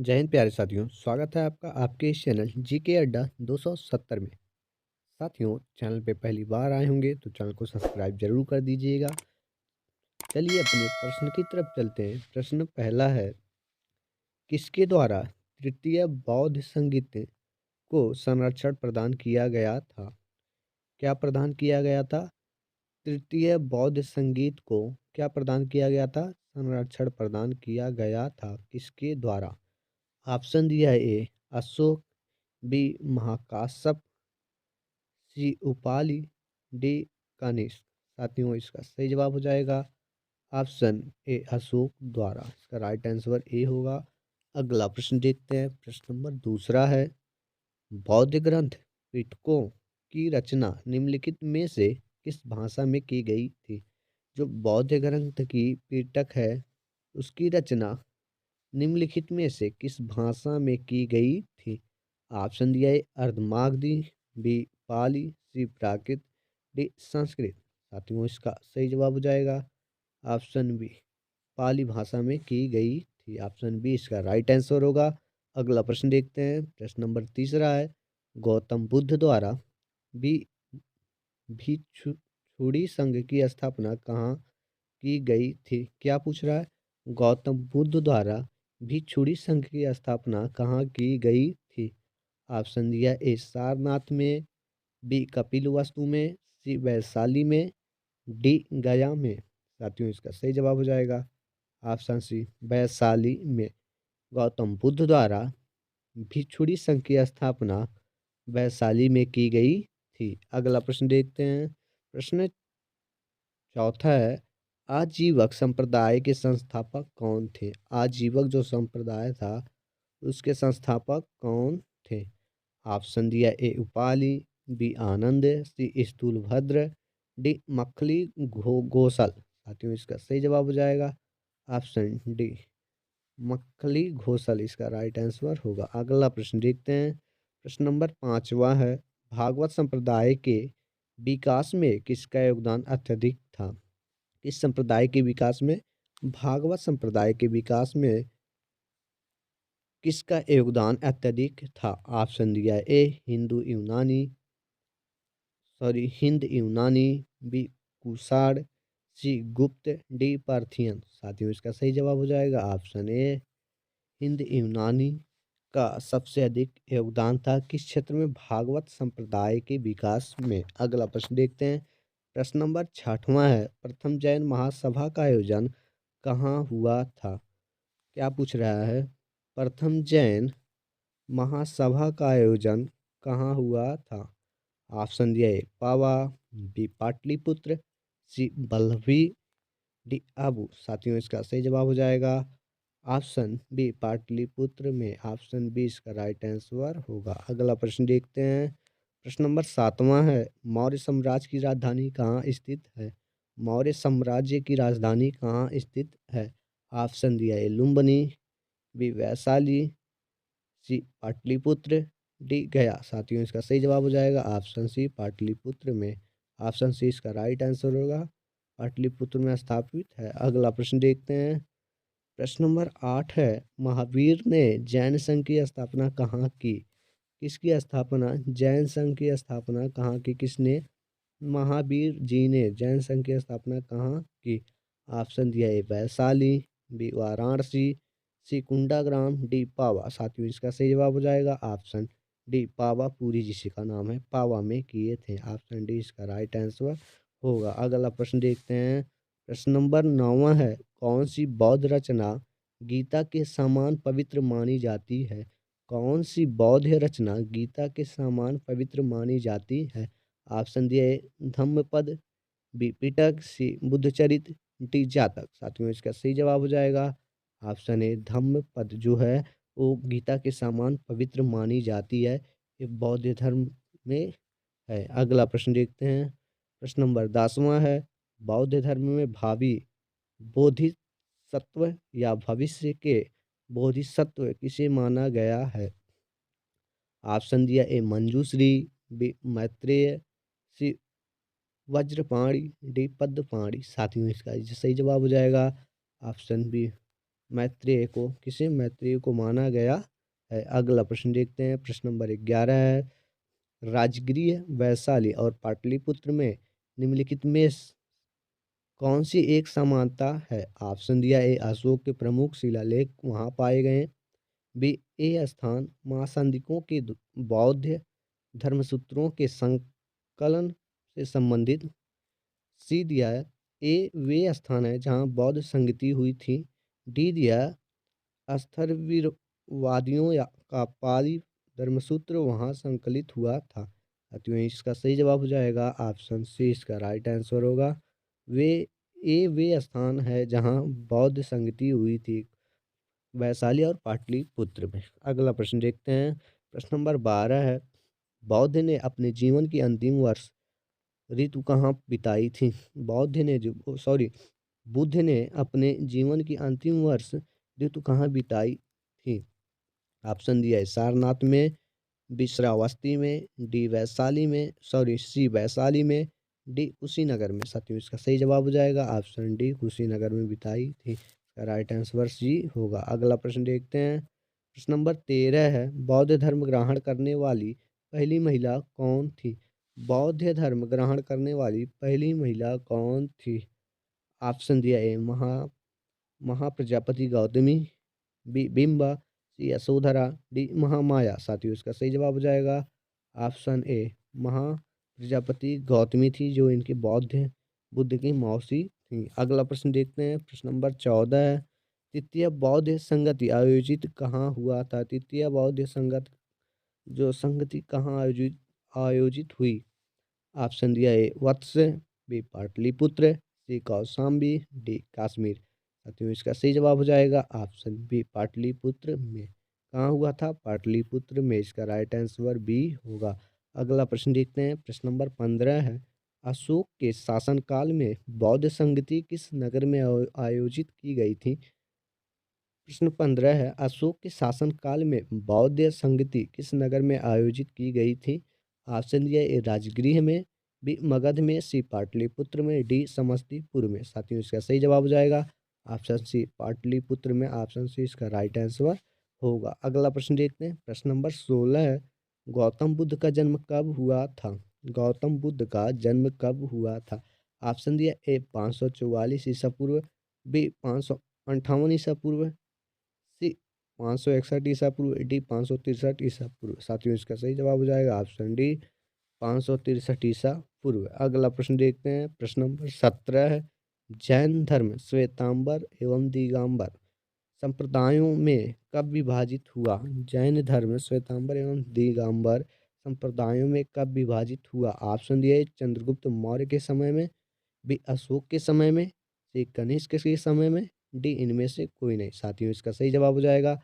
जय हिंद प्यारे साथियों, स्वागत है आपका आपके इस चैनल जीके अड्डा 270 में। साथियों, चैनल पे पहली बार आए होंगे तो चैनल को सब्सक्राइब जरूर कर दीजिएगा। चलिए अपने प्रश्न की तरफ चलते हैं। प्रश्न पहला है, किसके द्वारा तृतीय बौद्ध संगीत को संरक्षण प्रदान किया गया था? क्या प्रदान किया गया था? तृतीय बौद्ध संगीत को क्या प्रदान किया गया था? संरक्षण प्रदान किया गया था किसके द्वारा? ऑप्शन दिया है ए अशोक, बी महाकाश्यप, सी उपाली, डी कनिष्क। साथियों, इसका सही जवाब हो जाएगा ऑप्शन ए अशोक द्वारा। इसका राइट आंसर ए होगा। अगला प्रश्न देखते हैं। प्रश्न नंबर दूसरा है, बौद्ध ग्रंथ पिटकों की रचना निम्नलिखित में से किस भाषा में की गई थी? जो बौद्ध ग्रंथ की पिटक है उसकी रचना निम्नलिखित में से किस भाषा में की गई थी? ऑप्शन दिया है अर्धमागधी, बी पाली, सी प्राकृत, डी संस्कृत। साथियों, इसका सही जवाब हो जाएगा ऑप्शन बी पाली भाषा में की गई थी। ऑप्शन बी इसका राइट आंसर होगा। अगला प्रश्न देखते हैं। प्रश्न नंबर तीसरा है, गौतम बुद्ध द्वारा भी भिक्षुड़ी संघ की स्थापना कहाँ की गई थी? क्या पूछ रहा है? गौतम बुद्ध द्वारा भिक्षुड़ी संघ की स्थापना कहाँ की गई थी? ऑप्शन दिया ए सारनाथ में, बी कपिलवस्तु में, सी वैशाली में, डी गया में। साथियों, इसका सही जवाब हो जाएगा ऑप्शन सी वैशाली में। गौतम बुद्ध द्वारा भिक्षुड़ी संघ की स्थापना वैशाली में की गई थी। अगला प्रश्न देखते हैं। प्रश्न चौथा है, आजीवक संप्रदाय के संस्थापक कौन थे? आजीवक जो संप्रदाय था उसके संस्थापक कौन थे? ऑप्शन दिया ए उपाली, बी आनंद, सी स्थूलभद्र, डी मखली घोषल। साथियों, इसका सही जवाब हो जाएगा ऑप्शन डी मखली घोषल। इसका राइट आंसर होगा। अगला प्रश्न देखते हैं। प्रश्न नंबर पांचवा है, भागवत संप्रदाय के विकास में किसका योगदान अत्यधिक था? इस संप्रदाय के विकास में, भागवत संप्रदाय के विकास में किसका योगदान अत्यधिक था? ऑप्शन दिया है ए हिंदू यूनानी, हिंद यूनानी, बी कुषाण, सी गुप्त, डी पार्थियन। साथियों, इसका सही जवाब हो जाएगा ऑप्शन ए हिंद यूनानी का सबसे अधिक योगदान था किस क्षेत्र में? भागवत संप्रदाय के विकास में। अगला प्रश्न देखते हैं। प्रश्न नंबर छठवां है, प्रथम जैन महासभा का आयोजन कहाँ हुआ था? क्या पूछ रहा है? प्रथम जैन महासभा का आयोजन कहाँ हुआ था? ऑप्शन दिया है पावा, बी पाटलिपुत्र, सी बल्लभी, डी आबू। साथियों, इसका सही जवाब हो जाएगा ऑप्शन बी पाटलिपुत्र में। ऑप्शन बी इसका राइट आंसर होगा। अगला प्रश्न देखते हैं। प्रश्न नंबर सातवां है, मौर्य साम्राज्य की राजधानी कहाँ स्थित है? मौर्य साम्राज्य की राजधानी कहाँ स्थित है? ऑप्शन दिया है लुम्बिनी, बी वैशाली, सी पाटलिपुत्र, डी गया। साथियों, इसका सही जवाब हो जाएगा ऑप्शन सी पाटलिपुत्र में। ऑप्शन सी इसका राइट आंसर होगा। पाटलिपुत्र में स्थापित है। अगला प्रश्न देखते हैं। प्रश्न नंबर 8 है, महावीर ने जैन संघ की स्थापना कहाँ की? किसकी स्थापना, जैन संघ की स्थापना कहाँ की? किसने? महावीर जी ने जैन संघ की स्थापना कहाँ की? ऑप्शन दिया है वैशाली, बी वाराणसी, सी कुंडाग्राम, डी पावा। साथियों, इसका सही जवाब हो जाएगा ऑप्शन डी पावा। पूरी जिसी का नाम है पावा में किए थे। ऑप्शन डी इसका राइट आंसर होगा। अगला प्रश्न देखते हैं। प्रश्न नंबर 9 है, कौन सी बौद्ध रचना गीता के समान पवित्र मानी जाती है? कौन सी बौद्ध रचना गीता के समान पवित्र मानी जाती है? ऑप्शन दिए धम्मपद, बी पिटक, सी बुद्धचरित, डी जातक। साथियों, इसका सही जवाब हो जाएगा ऑप्शन ए धम्मपद जो है वो गीता के समान पवित्र मानी जाती है। ये बौद्ध धर्म में है। अगला प्रश्न देखते हैं। प्रश्न नंबर 10वां है, बौद्ध धर्म में भावी बोधिसत्व या भविष्य के बोधिसत्व किसे माना गया है? ऑप्शन दिया ए मंजूश्री, बी मैत्रेय, सी वज्रपाणी, डी पद्मपाणी। साथियों, इसका सही जवाब हो जाएगा ऑप्शन बी मैत्रेय को, किसे मैत्रेय को माना गया है। अगला प्रश्न देखते हैं, प्रश्न नंबर 11 है, राजगृह, वैशाली और पाटलिपुत्र में निम्नलिखित में कौन सी एक समानता है। ऑप्शन दिया, ए अशोक के प्रमुख शिलालेख वहां पाए गए। बी, ए स्थान महासंधिकों के बौद्ध धर्मसूत्रों के संकलन से संबंधित। सी दिया है, ए वे स्थान है जहां बौद्ध संगति हुई थी। डी दिया, अस्थर्ववादियों का पाली धर्मसूत्र वहां संकलित हुआ था। साथियों, इसका सही जवाब हो जाएगा ऑप्शन सी, इसका राइट आंसर होगा। वे स्थान है जहां बौद्ध संगति हुई थी, वैशाली और पाटलिपुत्र में। अगला प्रश्न देखते हैं, प्रश्न नंबर 12 है, बौद्ध ने अपने जीवन की अंतिम वर्ष ऋतु कहाँ बिताई थी। बुद्ध ने अपने जीवन की अंतिम वर्ष ऋतु कहाँ बिताई थी। ऑप्शन दिया है, सारनाथ में, बी श्रावस्ती में, सी वैशाली में, डी कुशीनगर में। साथियों, इसका सही जवाब हो जाएगा ऑप्शन डी, कुशीनगर में बिताई थी। इसका राइट आंसर सी होगा। अगला प्रश्न देखते हैं, प्रश्न नंबर 13 है, बौद्ध धर्म ग्रहण करने वाली पहली महिला कौन थी। बौद्ध धर्म ग्रहण करने वाली पहली महिला कौन थी। ऑप्शन दिया, ए महाप्रजापति गौतमी, बी बिम्बा, सी यशोधरा, डी महामाया। साथियों, इसका सही जवाब हो जाएगा ऑप्शन ए, महाप्रजापति गौतमी थी, जो इनके बुद्ध की मौसी थी। अगला प्रश्न देखते हैं, प्रश्न नंबर 14 है, तृतीय बौद्ध संगति आयोजित कहाँ हुआ था। तृतीय बौद्ध संगति कहाँ आयोजित हुई। ऑप्शन दिया, ए वत्स, बी पाटलिपुत्र, सी कौशाम्बी, डी कश्मीर। साथियों, इसका सही जवाब हो जाएगा ऑप्शन बी, पाटलिपुत्र में। कहाँ हुआ था, पाटलिपुत्र में। इसका राइट आंसर बी होगा। अगला प्रश्न देखते हैं, प्रश्न नंबर 15 है, अशोक के शासनकाल में बौद्ध संगति किस नगर में आयोजित की गई थी। प्रश्न 15 है, अशोक के शासनकाल में बौद्ध संगति किस नगर में आयोजित की गई थी। ऑप्शन दिया, ए राजगृह में, बी मगध में, सी पाटलिपुत्र में, डी समस्तीपुर में। साथियों, इसका सही जवाब हो जाएगा ऑप्शन सी, पाटलिपुत्र में। ऑप्शन सी इसका राइट आंसर होगा। अगला प्रश्न देखते हैं, प्रश्न नंबर 16 है, गौतम बुद्ध का जन्म कब हुआ था। गौतम बुद्ध का जन्म कब हुआ था। ऑप्शन दिया, ए 544 ईसा पूर्व, बी 558 ईसा पूर्व, सी 561 ईसा पूर्व, डी 563 ईसा पूर्व। साथियों, इसका सही जवाब हो जाएगा ऑप्शन डी, 563 ईसा पूर्व। अगला प्रश्न देखते हैं, प्रश्न नंबर 17 है, जैन धर्म श्वेतांबर एवं दिगंबर संप्रदायों में कब विभाजित हुआ। जैन धर्म श्वेतांबर एवं दिगंबर संप्रदायों में कब विभाजित हुआ। ऑप्शन दिए, चंद्रगुप्त मौर्य के समय में, बी अशोक के समय में, सी कनिष्क के समय में, डी इनमें से कोई नहीं। साथियों, इसका सही जवाब हो जाएगा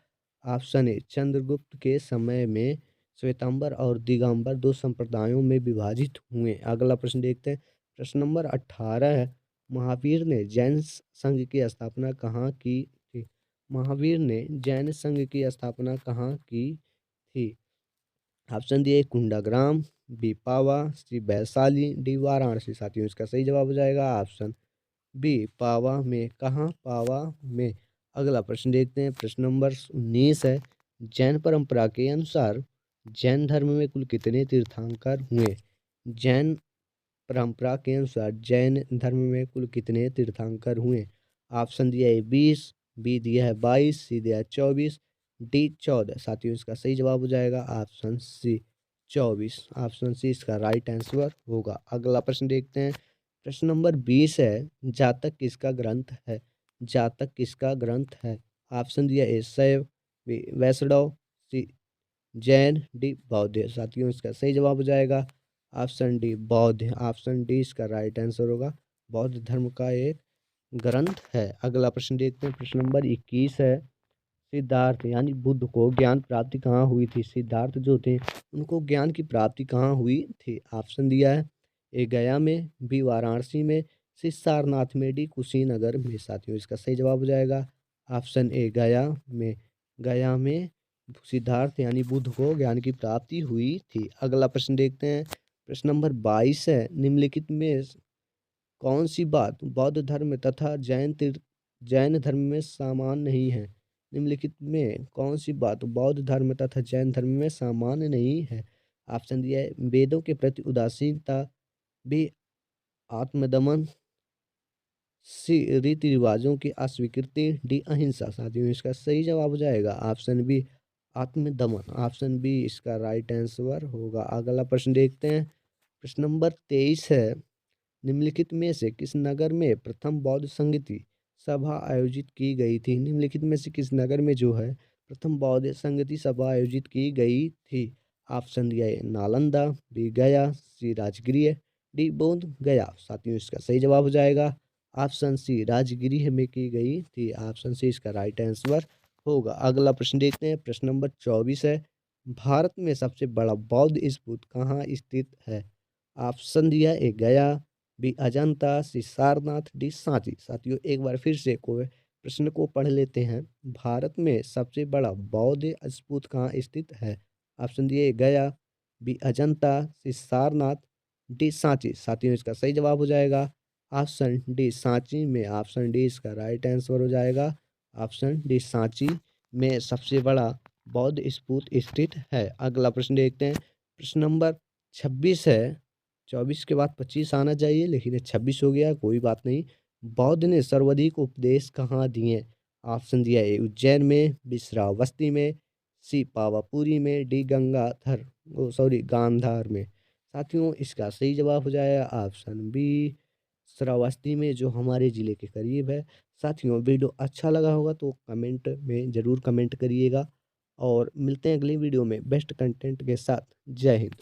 ऑप्शन ए, चंद्रगुप्त के समय में श्वेतांबर और दिगंबर दो संप्रदायों में विभाजित हुए। अगला प्रश्न देखते हैं, प्रश्न नंबर 18 है, महावीर ने जैन संघ की स्थापना कहाँ की थी। महावीर ने जैन संघ की स्थापना कहाँ की थी। ऑप्शन दिए, कुंडाग्राम, बी पावा, सी वैशाली, डी वाराणसी। साथियों, इसका सही जवाब हो जाएगा ऑप्शन बी, पावा में। कहाँ, पावा में। अगला प्रश्न देखते हैं, प्रश्न नंबर 19 है, जैन परंपरा के अनुसार जैन धर्म में कुल कितने तीर्थंकर हुए। जैन परंपरा के अनुसार जैन धर्म में कुल कितने तीर्थंकर हुए। ऑप्शन दिया है 20, बी दिया है 22, सी दिया है 24, डी 14। साथियों, इसका सही जवाब हो जाएगा ऑप्शन सी, 24। ऑप्शन सी इसका राइट आंसर होगा। अगला प्रश्न देखते हैं, प्रश्न नंबर 20 है, जातक किसका ग्रंथ है। जातक किसका ग्रंथ है। ऑप्शन दिया, ए शैव, बी वैष्णव, सी जैन, डी बौद्ध। साथियों, इसका सही जवाब हो जाएगा ऑप्शन डी, बौद्ध। ऑप्शन डी इसका राइट आंसर होगा, बौद्ध धर्म का एक ग्रंथ है। अगला प्रश्न देखते हैं, प्रश्न नंबर 21 है, सिद्धार्थ यानी बुद्ध को ज्ञान प्राप्ति कहाँ हुई थी। सिद्धार्थ जो थे उनको ज्ञान की प्राप्ति कहाँ हुई थी। ऑप्शन दिया है, ए गया में, बी वाराणसी में, सी सारनाथ में, डी कुशीनगर में। साथियों, इसका सही जवाब हो जाएगा ऑप्शन ए, गया में। गया में सिद्धार्थ यानी बुद्ध को ज्ञान की प्राप्ति हुई थी। अगला प्रश्न देखते हैं, प्रश्न नंबर 22 है, निम्नलिखित में कौन सी बात बौद्ध धर्म तथा जैन जैन धर्म में समान नहीं है। निम्नलिखित में कौन सी बात बौद्ध धर्म तथा जैन धर्म में सामान्य नहीं है? ऑप्शन दिया है वेदों के प्रति उदासीनता, बी आत्मदमन, सी रीति रिवाजों की अस्वीकृति, डी अहिंसा। साथियों इसका सही जवाब हो जाएगा ऑप्शन बी आत्मदमन। ऑप्शन बी इसका राइट आंसर होगा। अगला प्रश्न देखते हैं। प्रश्न नंबर 23 है। निम्नलिखित में से किस नगर में प्रथम बौद्ध संगति सभा आयोजित की गई थी? निम्नलिखित में से किस नगर में जो है प्रथम बौद्ध संगति सभा आयोजित की गई थी? ऑप्शन दिया है नालंदा, बी गया, सी राजगृह, डी बोध गया। साथियों इसका सही जवाब हो जाएगा ऑप्शन सी राजगृह में की गई थी। ऑप्शन सी इसका राइट आंसर होगा। अगला प्रश्न देखते हैं। प्रश्न नंबर 24 है। भारत में सबसे बड़ा बौद्ध स्तूप कहाँ स्थित है? ऑप्शन दिया है गया, बी अजंता, सी सारनाथ, डी सांची। साथियों एक बार फिर से को प्रश्न को पढ़ लेते हैं। भारत में सबसे बड़ा बौद्ध स्तूप कहाँ स्थित है? ऑप्शन दिए गया, बी अजंता, सी सारनाथ, डी सांची। साथियों इसका सही जवाब हो जाएगा ऑप्शन डी सांची में। ऑप्शन डी इसका राइट आंसर हो जाएगा। ऑप्शन डी सांची में सबसे बड़ा बौद्ध स्तूप स्थित है। अगला प्रश्न देखते हैं। प्रश्न नंबर 26 है। 24 के बाद 25 आना चाहिए लेकिन ये 26 हो गया, कोई बात नहीं। बौद्ध ने सर्वाधिक उपदेश कहाँ दिए? ऑप्शन दिया है उज्जैन में, बी श्रावस्ती में, सी पावापुरी में, डी गंगाधर ओ सॉरी गांधार में। साथियों इसका सही जवाब हो जाएगा ऑप्शन बी श्रावस्ती में, जो हमारे ज़िले के करीब है। साथियों वीडियो अच्छा लगा होगा तो कमेंट में ज़रूर कमेंट करिएगा और मिलते हैं अगली वीडियो में बेस्ट कंटेंट के साथ। जय हिंद।